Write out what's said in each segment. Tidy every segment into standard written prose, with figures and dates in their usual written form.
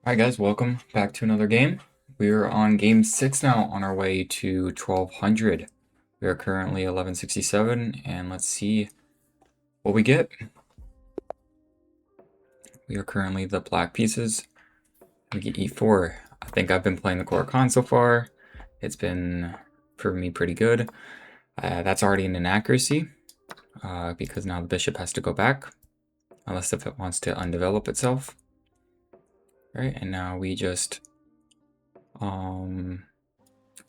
Hi guys, welcome back to another game. We're on game 6 now, on our way to 1200. We are currently 1167, and let's see what we get. We are currently the black pieces. We get e4. I think I've been playing the core con so far. It's been proving me pretty good. That's already an inaccuracy, because now the bishop has to go back, unless if it wants to undevelop itself. Right, and now we just I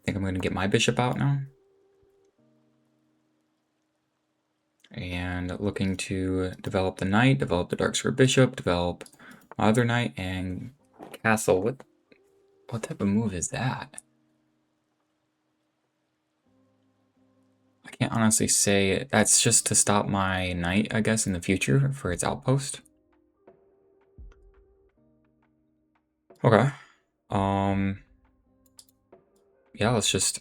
think I'm going to get my bishop out now. And looking to develop the knight, develop the dark square bishop, develop my other knight, and castle. What type of move is that? I can't honestly say. That's just to stop my knight, I guess, in the future for its outpost. Okay. Yeah, let's just...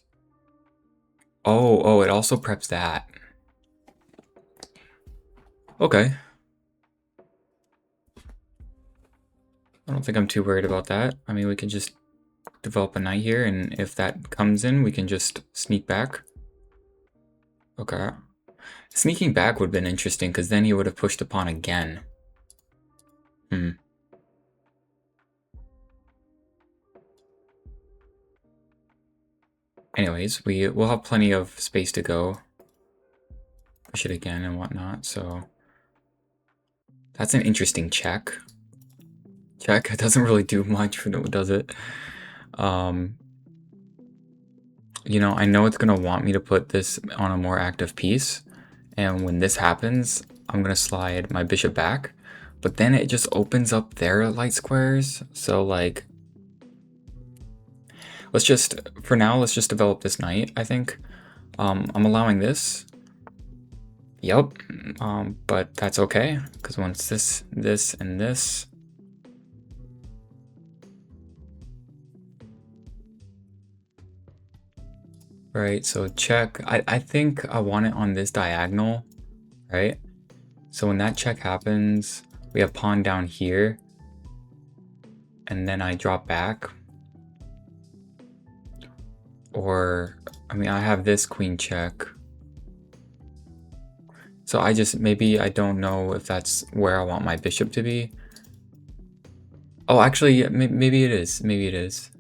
Oh, it also preps that. Okay. I don't think I'm too worried about that. I mean, we can just develop a knight here, and if that comes in, we can just sneak back. Okay. Sneaking back would have been interesting, because then he would have pushed the pawn again. Anyways, we'll have plenty of space to go. Push it again and whatnot, so... That's an interesting check. Check, it doesn't really do much, does it? You know, I know it's gonna want me to put this on a more active piece, and when this happens, I'm gonna slide my bishop back, but then it just opens up their light squares, so like... For now, let's just develop this knight, I think. I'm allowing this. Yep, but that's okay, because once this, and this... Right, so check. I think I want it on this diagonal, right? So when that check happens, we have pawn down here, and then I drop back. Or, I mean, I have this queen check. So maybe I don't know if that's where I want my bishop to be. Oh, actually, maybe it is. Maybe it is.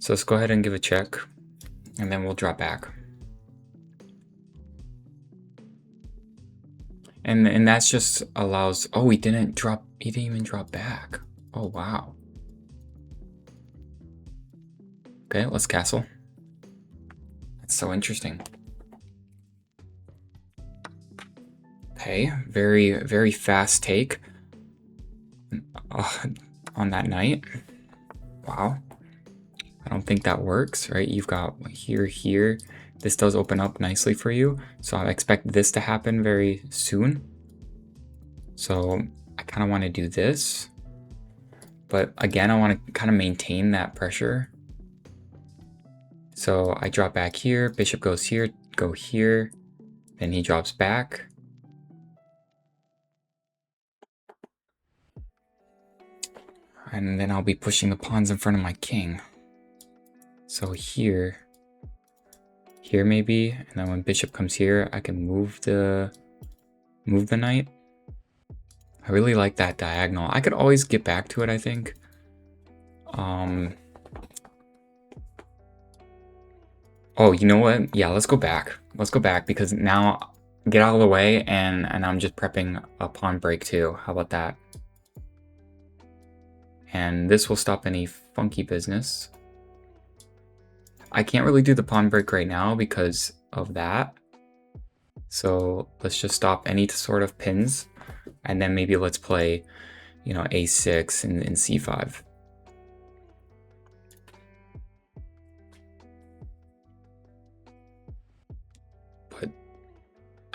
So let's go ahead and give a check, and then we'll drop back. And that's just allows... Oh, he didn't even drop back. Oh, wow. Okay, let's castle. That's so interesting. Okay, very, very fast take on that knight. Wow. I don't think that works, right? You've got here. This does open up nicely for you, so I expect this to happen very soon. So I kind of want to do this, but again, I want to kind of maintain that pressure. So I drop back here, bishop goes here, go here, then he drops back. And then I'll be pushing the pawns in front of my king. So here maybe, and then when bishop comes here, I can move the knight. I really like that diagonal. I could always get back to it, I think. Oh, you know what? Yeah, let's go back. Let's go back, because now get out of the way, and I'm just prepping a pawn break too. How about that? And this will stop any funky business. I can't really do the pawn break right now because of that. So let's just stop any sort of pins, and then maybe let's play, you know, a6 and c5.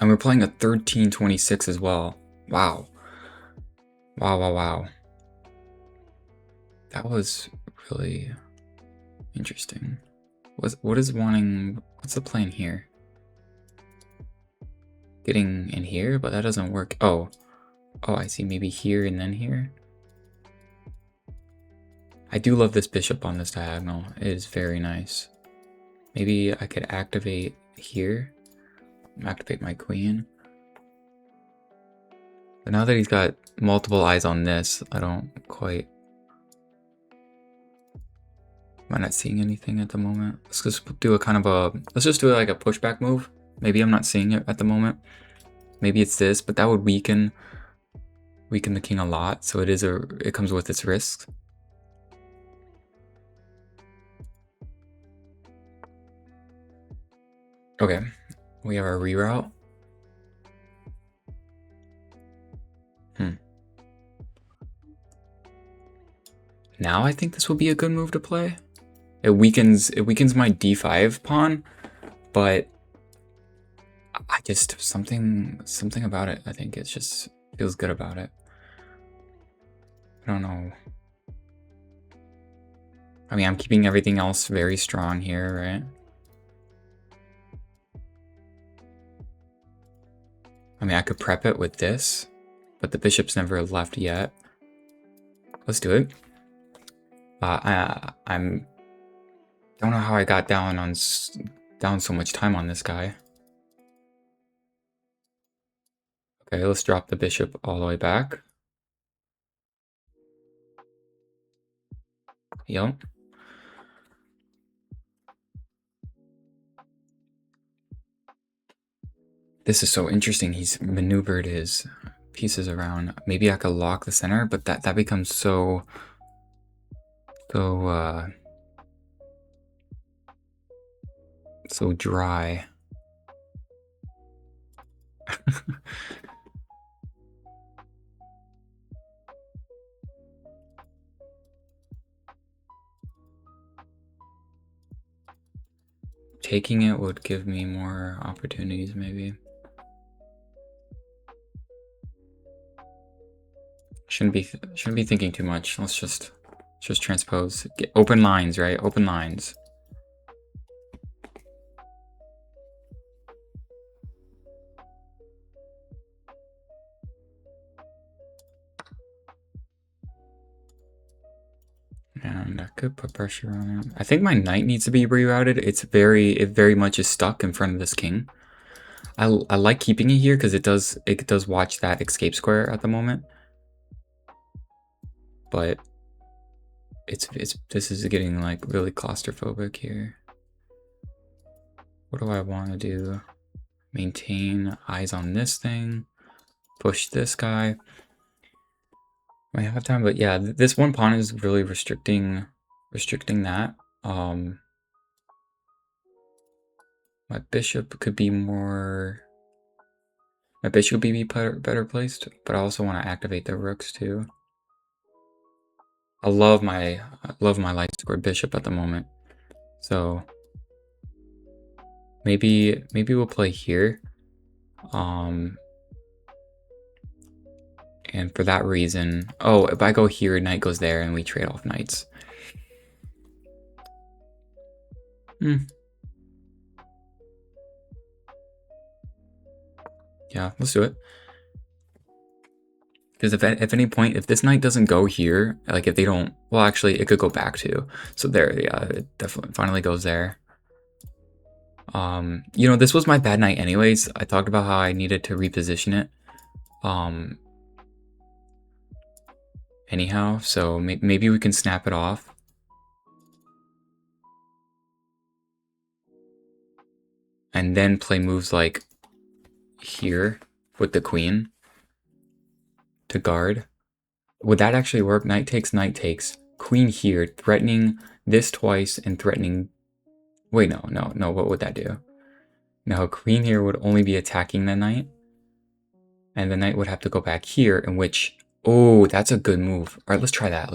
And we're playing a 1326 as well. Wow. Wow. That was really interesting. What's the plan here? Getting in here, but that doesn't work. Oh, I see, maybe here and then here. I do love this bishop on this diagonal. It is very nice. Maybe I could activate here. Activate my queen. But now that he's got multiple eyes on this, I don't quite... Am I not seeing anything at the moment? Let's just do a kind of a... Let's just do like a pushback move. Maybe I'm not seeing it at the moment. Maybe it's this, but that would weaken the king a lot. So it comes with its risks. Okay, we have our reroute. Now I think this will be a good move to play. It weakens my d5 pawn, but I just something about it. I think it just feels good about it. I don't know. I mean, I'm keeping everything else very strong here, right? I mean, I could prep it with this, but the bishop's never left yet. Let's do it. I'm don't know how I got down so much time on this guy. Okay, let's drop the bishop all the way back. Yep. This is so interesting. He's maneuvered his pieces around. Maybe I could lock the center, but that becomes so dry. Taking it would give me more opportunities, maybe. Shouldn't be thinking too much. Let's just transpose. Get open lines, right? Open lines. And I could put pressure on him. I think my knight needs to be rerouted. It very much is stuck in front of this king. I like keeping it here because it does watch that escape square at the moment. But this is getting like really claustrophobic here. What do I want to do? Maintain eyes on this thing. Push this guy. I have time, but yeah, this one pawn is really restricting that. My bishop could be more. My bishop would be better placed, but I also want to activate the rooks too. I love my light squared bishop at the moment, so maybe we'll play here. And for that reason, oh, if I go here, knight goes there, and we trade off knights. Yeah, let's do it. Because if at any point, if this knight doesn't go here, like if they don't, well, actually, it could go back too. So there, yeah, it definitely finally goes there. You know, this was my bad knight anyways. I talked about how I needed to reposition it. Anyhow, so maybe we can snap it off. And then play moves like here with the queen to guard. Would that actually work? Knight takes, queen here, threatening this twice and threatening... Wait, no, what would that do? No, queen here would only be attacking the knight. And the knight would have to go back here, in which... Oh, that's a good move. All right, let's try that.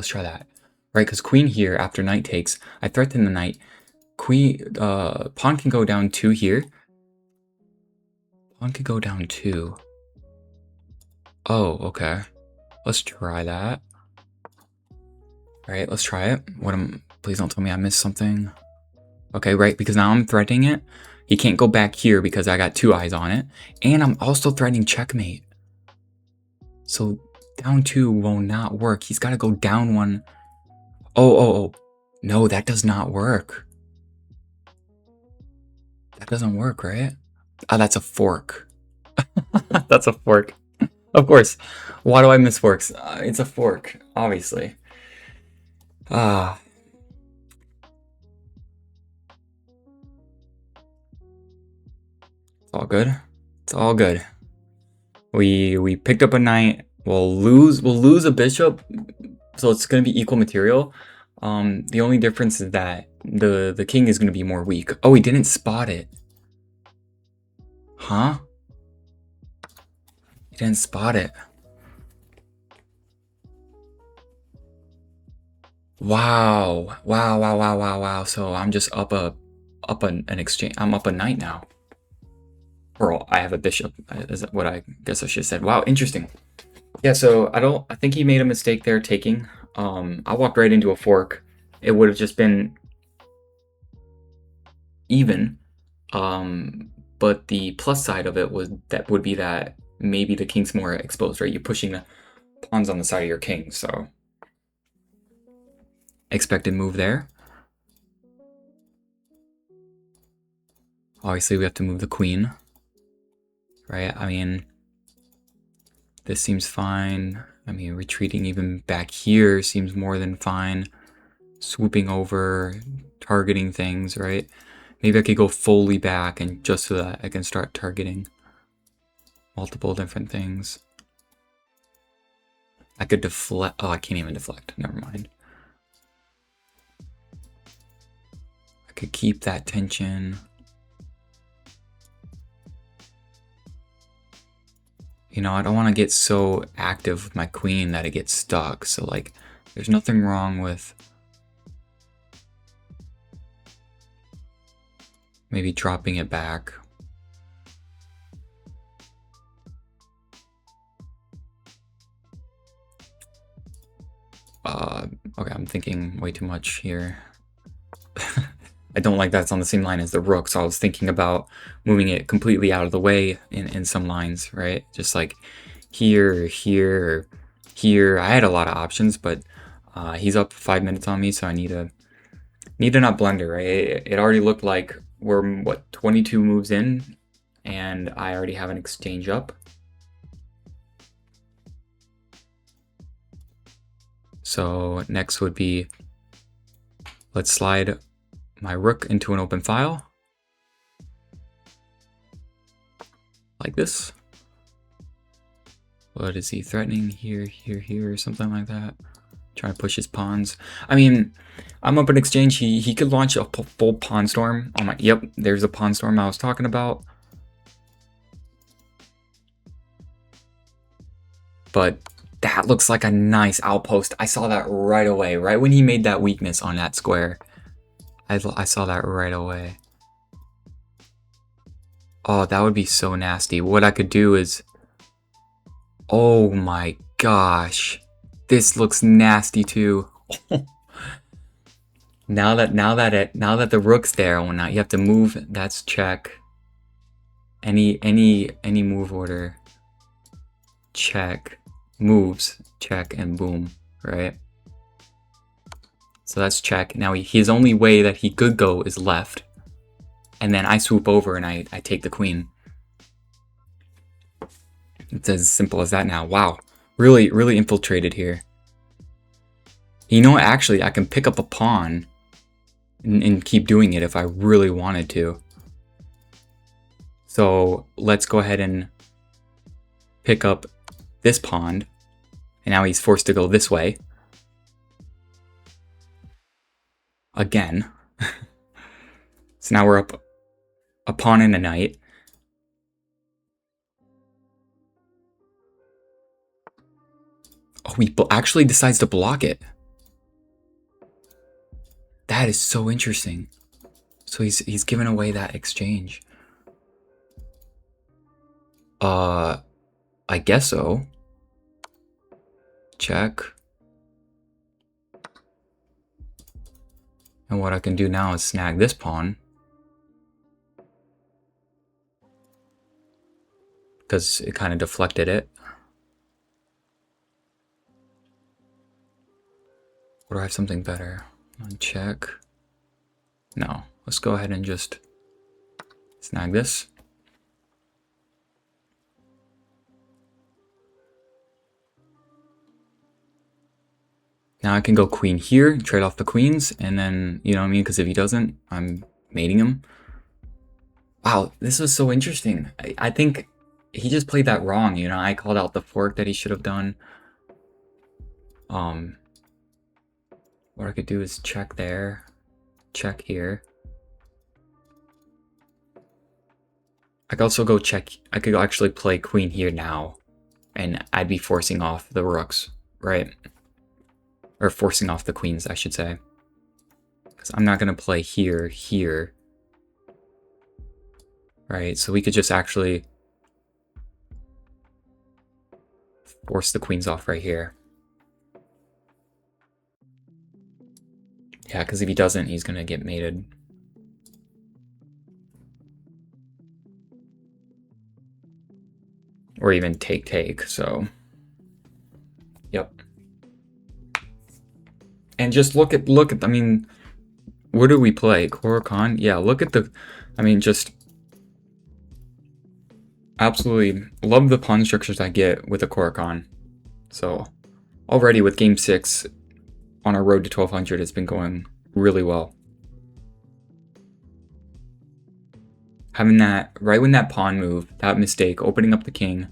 Right, because queen here, after knight takes, I threaten the knight. Queen, pawn can go down 2 here. Pawn could go down 2. Oh, okay. Let's try that. All right, let's try it. Please don't tell me I missed something. Okay, right, because now I'm threatening it. He can't go back here because I got 2 eyes on it. And I'm also threatening checkmate. So down 2 will not work. He's got to go down 1. Oh. No, that does not work. That doesn't work, right? Oh, that's a fork. That's a fork. Of course. Why do I miss forks? It's a fork, obviously. Ah, it's all good. It's all good. We picked up a knight. We'll lose a bishop, so it's gonna be equal material. The only difference is that the king is gonna be more weak. Oh, he didn't spot it. Huh? He didn't spot it. Wow. So I'm just an exchange. I'm up a knight now. Or I have a bishop. Is that what I guess I should have said? Wow, interesting. Yeah, so I think he made a mistake there taking. I walked right into a fork. It would have just been even. But the plus side of it would be that maybe the king's more exposed, right? You're pushing the pawns on the side of your king, so expected move there. Obviously, we have to move the queen, right? I mean, this seems fine. I mean, retreating even back here seems more than fine. Swooping over, targeting things, right? Maybe I could go fully back and just so that I can start targeting multiple different things. I could deflect. Oh, I can't even deflect. Never mind. I could keep that tension. You know, I don't want to get so active with my queen that it gets stuck. So, like, there's nothing wrong with maybe dropping it back. Okay, I'm thinking way too much here. I don't like that it's on the same line as the rook, so I was thinking about moving it completely out of the way in some lines, right? Just like here, here, here. I had a lot of options, but he's up 5 minutes on me, so I need to not blunder, right? It already looked like we're, what, 22 moves in, and I already have an exchange up. So next would be, let's slide my rook into an open file. Like this. What is he threatening? Here, or something like that. Trying to push his pawns. I mean, I'm up in exchange. He could launch a full pawn storm on my. Yep, there's a pawn storm I was talking about. But that looks like a nice outpost. I saw that right away, right when he made that weakness on that square. I saw that right away. Oh, that would be so nasty. What I could do is, oh my gosh, this looks nasty too. Now that the rook's there, well, now you have to move. That's check. Any move order. Check. Moves. Check and boom. Right. So that's check. Now his only way that he could go is left, and then I swoop over and I take the queen. It's as simple as that now. Wow, really infiltrated here. You know what? Actually, I can pick up a pawn and keep doing it if I really wanted to. So let's go ahead and pick up this pawn, and now he's forced to go this way. Again. So now we're up a pawn and a knight. Oh, he actually decides to block it. That is so interesting. So he's given away that exchange. I guess so. Check. And what I can do now is snag this pawn. Because it kind of deflected it. Or do I have something better? Check. No. Let's go ahead and just snag this. Now I can go queen here, trade off the queens, and then, you know what I mean? Because if he doesn't, I'm mating him. Wow, this was so interesting. I think he just played that wrong, you know? I called out the fork that he should have done. What I could do is check there, check here. I could also go check, I could actually play queen here now, and I'd be forcing off the rooks, right? Or forcing off the queens, I should say. Because I'm not going to play here, here. Right, so we could just actually force the queens off right here. Yeah, because if he doesn't, he's going to get mated. Or even take, so... Yep. And just look at, I mean, where do we play? Coro-Kann? Yeah, look at the, I mean, just absolutely love the pawn structures I get with a Coro-Kann. So already with game 6 on our road to 1200, it's been going really well. Having that, right when that pawn move, that mistake, opening up the king,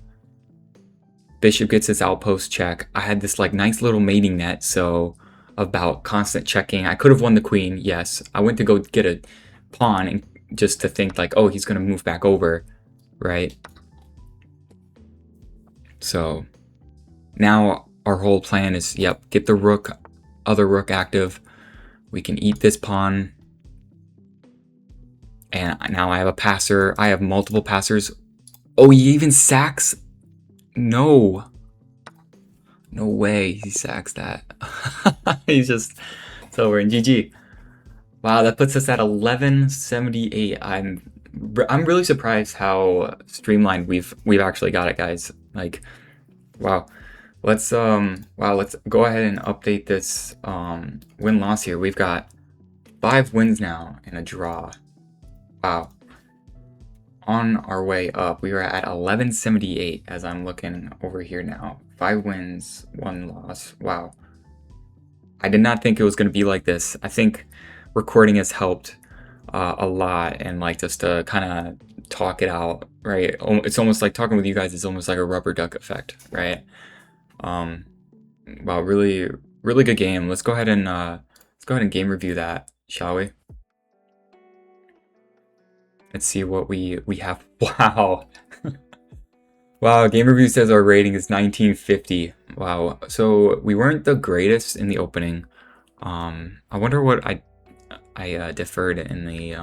bishop gets this outpost check. I had this like nice little mating net, so about constant checking. I could have won the queen, yes. I went to go get a pawn and just to think like, oh, he's going to move back over, right? So now our whole plan is, yep, get the rook, other rook active. We can eat this pawn. And now I have a passer. I have multiple passers. Oh, he even sacks? No. No way he sacks that. He's just, it's over in GG. Wow, that puts us at 1178. I'm really surprised how streamlined we've actually got it, guys. Like, wow. Let's let's go ahead and update this win-loss here. We've got 5 wins now and a draw. Wow. On our way up, we are at 1178 as I'm looking over here now. 5 wins, 1 loss. Wow. I did not think it was going to be like this. I think recording has helped a lot, and like just to kind of talk it out, right? It's almost like talking with you guys is almost like a rubber duck effect, right? Wow, really good game. Let's go ahead and game review that, shall we? Let's see what we have. Wow. Wow, game review says our rating is 1950. Wow. So we weren't the greatest in the opening. I wonder what I deferred in the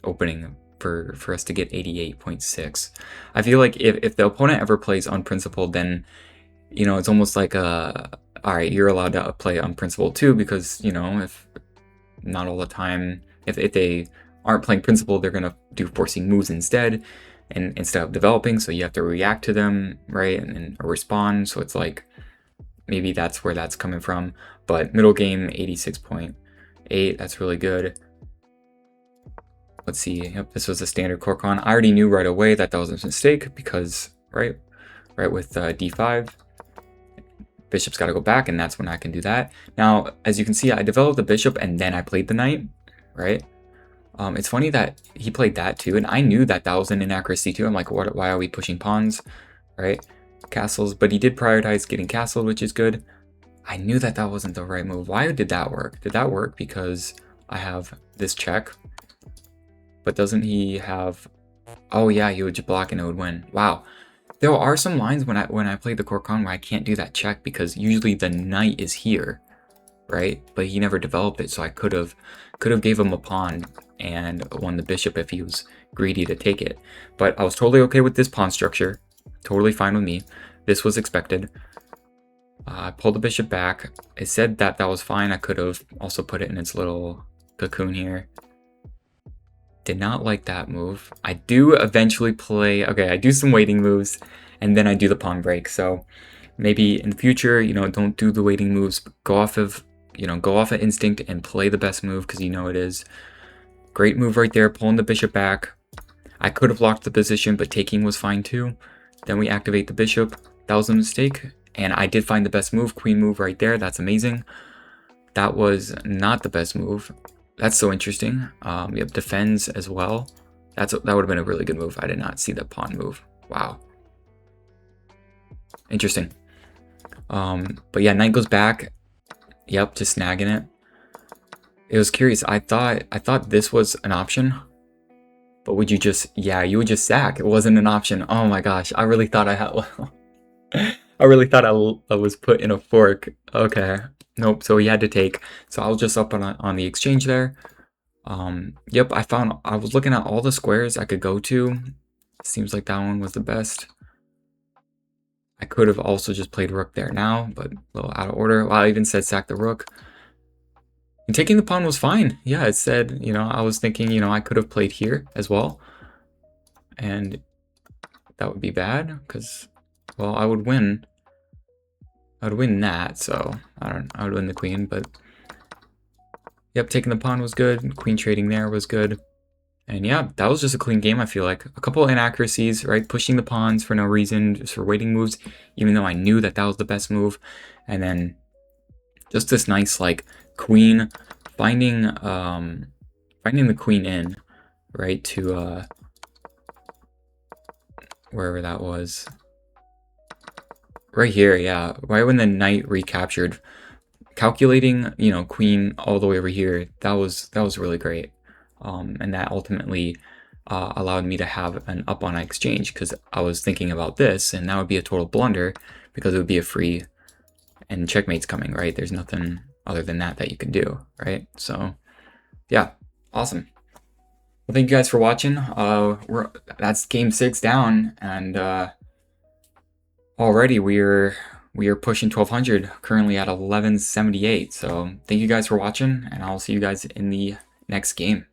opening for us to get 88.6. I feel like if the opponent ever plays unprincipled, then you know it's almost like all right, you're allowed to play unprincipled too, because you know if not all the time, if they aren't playing principled, they're gonna do forcing moves instead, and instead of developing, so you have to react to them, right, and respond. So it's like maybe that's where that's coming from. But middle game 86.8, that's really good. Let's see. Yep, this was a standard Coro-Kann. I already knew right away that was a mistake because right with d5, bishop's got to go back, and that's when I can do that. Now, as you can see, I developed the bishop and then I played the knight, right? It's funny that he played that too, and I knew that was an inaccuracy too. I'm like, why are we pushing pawns, right? Castles, but he did prioritize getting castled, which is good. I knew that wasn't the right move. Why did that work? Did that work because I have this check? But doesn't he have... Oh yeah, he would just block and it would win. Wow. There are some lines when I play the Coro-Kann where I can't do that check because usually the knight is here, right? But he never developed it, so I could have gave him a pawn and won the bishop if he was greedy to take it. But I was totally okay with this pawn structure. Totally fine with me. This was expected. I pulled the bishop back. It said that was fine. I could have also put it in its little cocoon here. Did not like that move. I do eventually play... Okay, I do some waiting moves, and then I do the pawn break. So maybe in the future, you know, don't do the waiting moves. Go off of, you know, go off of instinct and play the best move because you know it is. Great move right there, pulling the bishop back. I could have locked the position, but taking was fine too. Then we activate the bishop. That was a mistake. And I did find the best move, queen move right there. That's amazing. That was not the best move. That's so interesting. Yep, defends as well. That would have been a really good move. I did not see the pawn move. Wow. Interesting. But yeah, knight goes back. Yep, just snagging it. It was curious. I thought this was an option. But would you just, yeah, you would just sack. It wasn't an option. Oh my gosh. I really thought I had, I really thought I was put in a fork. Okay. Nope. So he had to take. So I was just up on the exchange there. Yep. I was looking at all the squares I could go to. Seems like that one was the best. I could have also just played rook there now, but a little out of order. Well, I even said sack the rook. And taking the pawn was fine. Yeah, it said, you know, I was thinking, you know, I could have played here as well. And that would be bad because, well, I would win. I would win that, so I would win the queen, but yep, taking the pawn was good. Queen trading there was good. And yeah, that was just a clean game, I feel like. A couple inaccuracies, right? Pushing the pawns for no reason, just for waiting moves, even though I knew that that was the best move. And then just this nice, like, queen, finding the queen in, right, to wherever that was. Right here, yeah. Right when the knight recaptured. Calculating, you know, queen all the way over here, that was really great. And that ultimately allowed me to have an up on exchange because I was thinking about this, and that would be a total blunder because it would be a free, and checkmate's coming, right? There's nothing other than that you can do, right? So, yeah, awesome. Well, thank you guys for watching. That's game 6 down, and already we are pushing 1200, currently at 1178. So thank you guys for watching, and I'll see you guys in the next game.